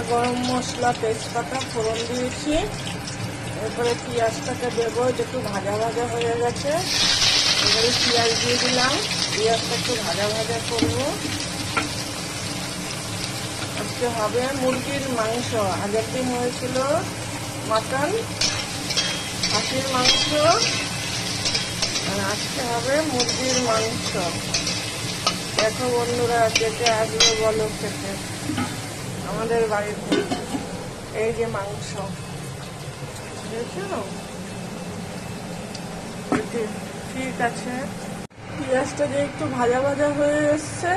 গরম মশলা তেজপাতা ফোড়ন দিয়েছি। এরপরে পেঁয়াজটাকে দেবো, একটু ভাজা ভাজা হয়ে গেছে। এবারে পেঁয়াজ দিয়ে দিলাম, পেঁয়াজটা একটু ভাজা ভাজা করবো। আজকে হবে মুরগির মাংস। আগের দিন হয়েছিল মাটন, খাসির মাংস, আর আজকে হবে মুরগির মাংস। দেখো বন্ধুরা, কেটে আসবে বলো খেতে আমাদের বাড়িতে। এই যে মাংস দেখছো, ঠিক আছে। পেঁয়াজটা যে একটু ভাজা ভাজা হয়ে এসছে,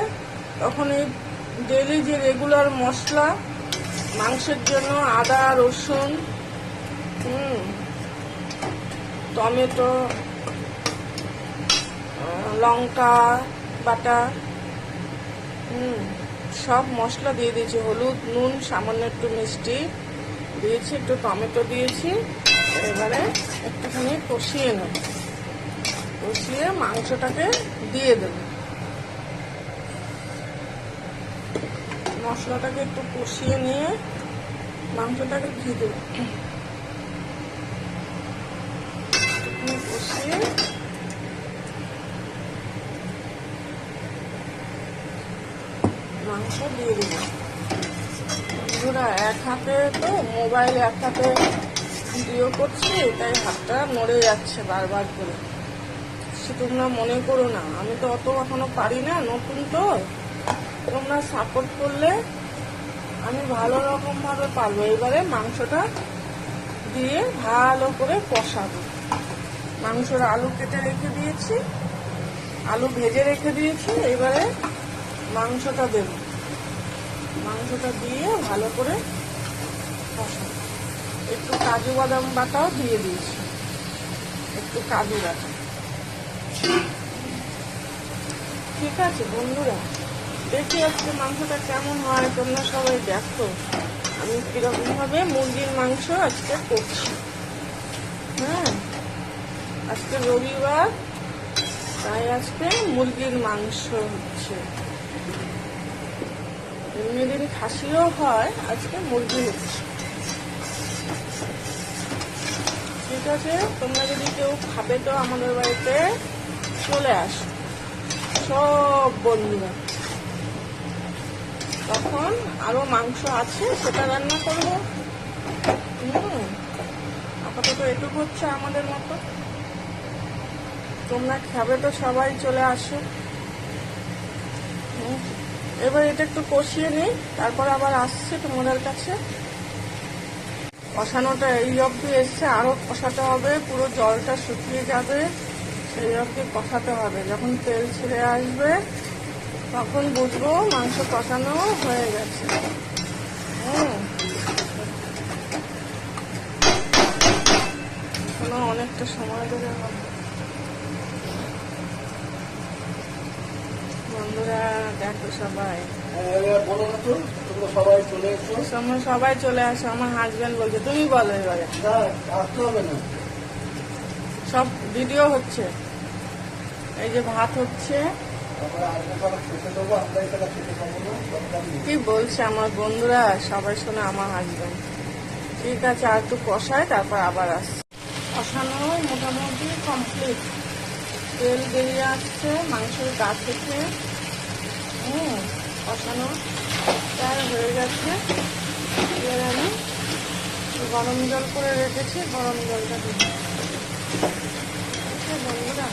তখন এই ডেইলি যে রেগুলার মশলা মাংসের জন্য আদা রসুন টমেটো লঙ্কা বাটা সব মশলা দিয়ে দিয়েছি। হলুদ নুন সামান্য একটু মিষ্টি দিয়েছি, একটু টমেটো দিয়েছি। এবারে একটুখানি কষিয়ে নেব, কষিয়ে মাংসটাকে দিয়ে দেব। মশলাটাকে একটু কষিয়ে নিয়ে মাংসটাকে দিয়ে দেব। কষিয়ে মাংস দিয়ে দেব। বন্ধুরা, এক হাতে তো মোবাইল, এক হাতে ভিডিও করছি, তাই হাতটা নড়ে যাচ্ছে বারবার করে। সে তোমরা মনে করো না, আমি তো অত এখনো পারি না, নতুন তো। তোমরা সাপোর্ট করলে আমি ভালো রকম ভাবে পারবো। এবারে মাংসটা দিয়ে ভালো করে কষাবো। মাংসের আলু কেটে রেখে দিয়েছি, আলু ভেজে রেখে দিয়েছি। এবারে মাংসটা দেব, মাংসটা দিয়ে ভালো করে কষাবো। একটু কাজু বাদাম বাটাও দিয়ে দিয়েছি, একটু কাজু বাটা। ঠিক আছে বন্ধুরা, দেখি আজকে মাংসটা কেমন হয়। তোমরা সবাই দেখো আমি কিরকম ভাবে মুরগির মাংস আজকে করছি। হ্যাঁ, আজকে রবিবার, তাই আজকে মুরগির মাংস হচ্ছে। এমনি দিন খাসিও হয়, আজকে মুরগি হচ্ছে। ঠিক আছে, তোমরা যদি কেউ খাবে তো আমাদের বাড়িতে চলে আসো সব বন্ধুরা। তখন আরো মাংস আছে, সেটা রান্না করবো। আপাতত এটুকু হচ্ছে আমাদের মতো। তোমরা খাবে তো সবাই চলে আসো। এবার এটা একটু কষিয়ে নিই, তারপর আবার আসছে তোমাদের কাছে। কষানোটা এই অবধি এসছে, আরো কষাতে হবে, পুরো জলটা শুকিয়ে যাবে, সেই অবধি কষাতে হবে। যখন তেল ছেড়ে আসবে তখন বুঝবো মাংস কষানো হয়ে গেছে। এখনো অনেকটা সময় ধরে হবে। বন্ধুরা দেখো সবাই, সবাই চলে আসো। আমার হাজবেন্ড বলছে, তুমি বলো এবারে। সব ভিডিও হচ্ছে, এই যে ভাত হচ্ছে। কি বলছে আমার বন্ধুরা, সবাই শোনে আমার হাজবেন্ড। ঠিক আছে, আর একটু কষায়, তারপর আবার আসছে। কষানো মোটামুটি কমপ্লিট, তেল বেরিয়ে আসছে মাংসের গা থেকে। কষানো প্রায় হয়ে গেছে। এবার আমি গরম জল করে রেখেছি, গরম জলটা দিই। বন্ধুরা,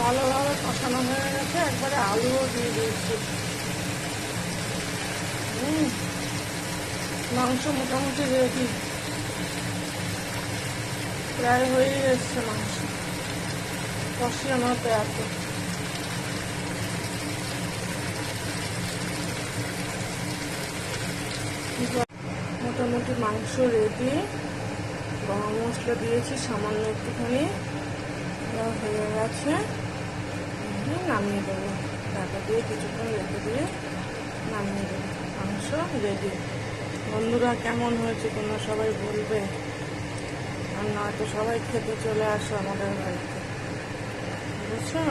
ভালোভাবে কষানো হয়ে গেছে, একবারে আলুও দিয়ে দিয়েছি। মাংস মোটামুটি রেডি, প্রায় হয়ে এসছে মাংস কষানোতে। এত মোটামুটি মাংস রেডি। গরম মশলা দিয়েছি সামান্য একটুখানি, হয়ে গেছে। নামিয়ে দেবো, ঢাকা দিয়ে কিছুক্ষণ রেখে দিয়ে নামিয়ে দেবো। মাংস রেডি। বন্ধুরা, কেমন হয়েছে তোমরা সবাই বলবে, আর নয়তো সবাই খেতে চলে আসো আমাদের বাড়িতে, বুঝছো?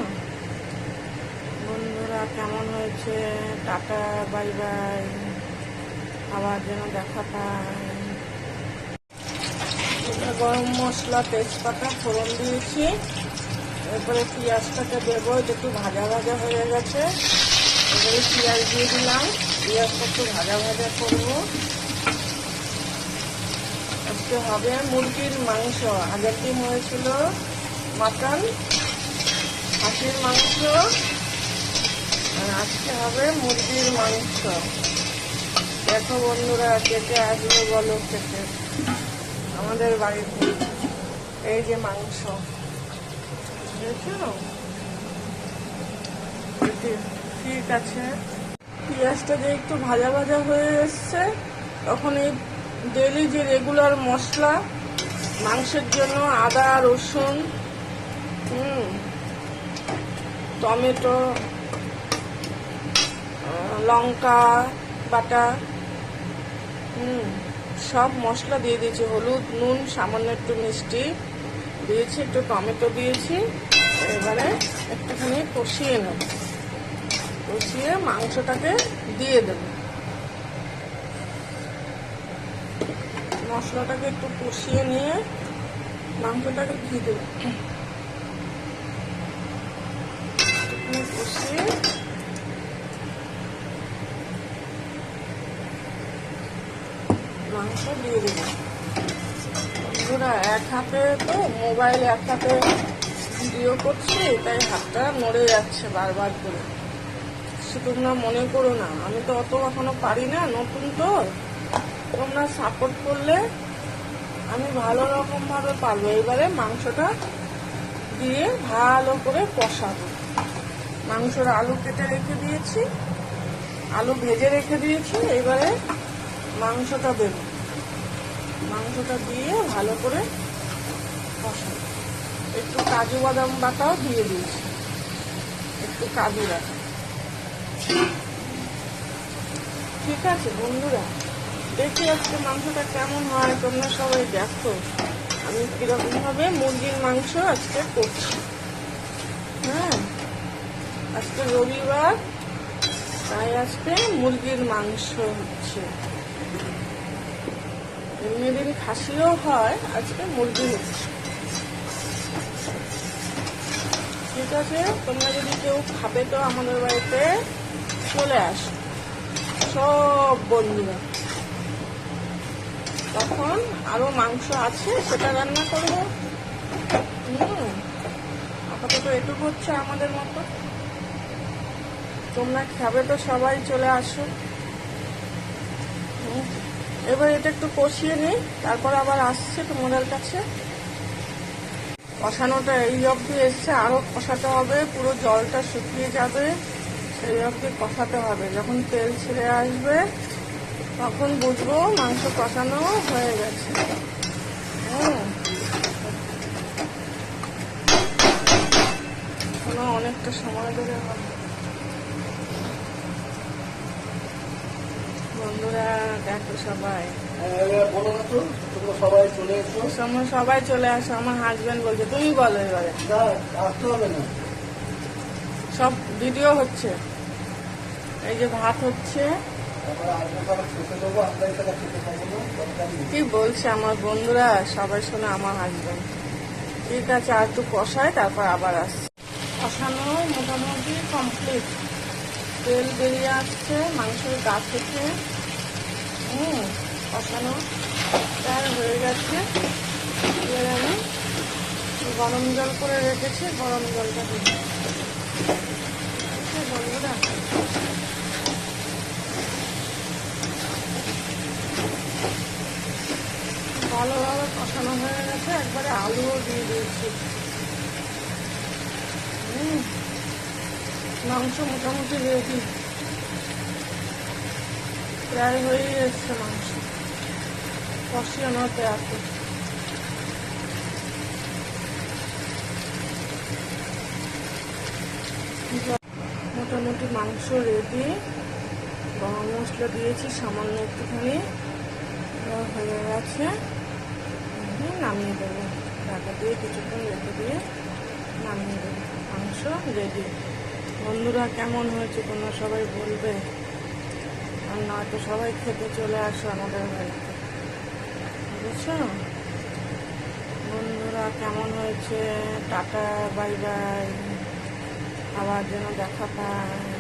কেমন হয়েছে। Tata, bye bye. আবার যেন দেখা পায়। গরম মশলা, তেজপাতা ফোড়ন দিয়েছি। এরপরে পেঁয়াজটাকে দেবো। এটা একটু ভাজা ভাজা হয়ে গেছে। এবারে পেঁয়াজ দিয়ে দিলাম। পেঁয়াজটা একটু ভাজা ভাজা করবো। আজকে হবে মুরগির মাংস। আগের দিন হয়েছিল মাটন, খাসির মাংস। আর আজকে হবে মুরগির মাংস। দেখো বন্ধুরা, কেটে আসবে বলো খেতে আমাদের বাড়িতে। এই যে মাংস দেখছো, ঠিক আছে। পেঁয়াজটা যে একটু ভাজা ভাজা হয়ে এসছে, তখন এই ডেলি যে রেগুলার মশলা মাংসের জন্য আদা, রসুন, টমেটো, লঙ্কা বাটা, সব মশলা দিয়ে দিয়েছি। হলুদ, নুন, সামান্য একটু মিষ্টি দিয়েছি, একটু টমেটো দিয়েছি। এবারে একটুখানি কষিয়ে নেব। কষিয়ে মাংসটাকে দিয়ে দেব। মশলাটাকে একটু কষিয়ে নিয়ে মাংসটাকে দিয়ে দেব। কষিয়ে মাংস দিয়ে দেব। বন্ধুরা, এক হাতে তো মোবাইল, এক হাতে ভিডিও করছি, তাই হাতটা নড়ে যাচ্ছে বারবার করে। তোমরা মনে করো না, আমি তো অত এখনো পারি না, নতুন তো। তোমরা সাপোর্ট করলে আমি ভালো রকম ভাবে পারবো। এবারে মাংসটা দিয়ে ভালো করে কষাবো। মাংসর আলু কেটে রেখে দিয়েছি, আলু ভেজে রেখে দিয়েছি। এবারে মাংসটা দেব। মাংসটা দিয়ে ভালো করে কষাবো। একটু কাজু বাদাম বাটাও দিয়ে দিয়েছি, একটু কাজু বাটা। ঠিক আছে বন্ধুরা, দেখি আজকে মাংসটা কেমন হয়। তোমরা সবাই দেখো আমি কিরকম ভাবে মুরগির মাংস আজকে করছি। হ্যাঁ, আজকে রবিবার, তাই আজকে মুরগির মাংস হচ্ছে। এমনি দিন খাসিও হয়, আজকে মুরগি হচ্ছে। ঠিক আছে, তোমরা যদি কেউ খাবে তো আমাদের বাড়িতে চলে আসো সব বন্ধুরা। তখন আরো মাংস আছে, সেটা রান্না করবো। আপাতত এটুকু হচ্ছে আমাদের মতো। তোমরা খাবে তো সবাই চলে আসো। এবার এটা একটু কষিয়ে নিই, তারপর আবার আসছে তোমাদের কাছে। কষানোটা এই অবধি এসছে, আরো কষাতে হবে, পুরো জলটা শুকিয়ে যাবে, সেই অবধি কষাতে হবে। যখন তেল ছেড়ে আসবে তখন বুঝবো মাংস কষানো হয়ে গেছে। অনেকটা সময় ধরে হবে। বন্ধুরা দেখো সবাই, সবাই চলে আসো। আমার হাজবেন্ড বলছে, তুমি বলো এবারে। সব ভিডিও হচ্ছে, এই যে ভাত হচ্ছে। কি বলছে আমার বন্ধুরা, সবাই শোনে আমার হাজবেন্ড। ঠিক আছে, আর একটু কষায়, তারপর আবার আসছে। কষানো মোটামুটি কমপ্লিট। তেল বেরিয়ে আসছে মাংসের গা থেকে। কষানো প্রায় হয়ে গেছে। এবার আমি গরম জল করে রেখেছি, গরম জলটা দিই। বন্ধুরা, ভালোভাবে কষানো হয়ে গেছে। একবারে আলুও দিয়ে দিয়েছি। মাংস মোটামুটি রেডি, প্রায় হয়ে এসছে মাংস কষানোতে আছে। মোটামুটি মাংস রেডি। গরম মশলা দিয়েছি সামান্য একটুখানি, হয়ে গেছে। নামিয়ে দেবো, ঢাকা দিয়ে কিছুক্ষণ রেখে দিয়ে নামিয়ে দেবো। মাংস রেডি। বন্ধুরা কেমন হয়েছে তোমরা সবাই বলবে, আর নয়তো সবাই খেতে চলে আসো আমাদের বাড়িতে, বুঝছো? বন্ধুরা কেমন হয়েছে, টাটা, বাই বাই, আবার যেন দেখা পায়।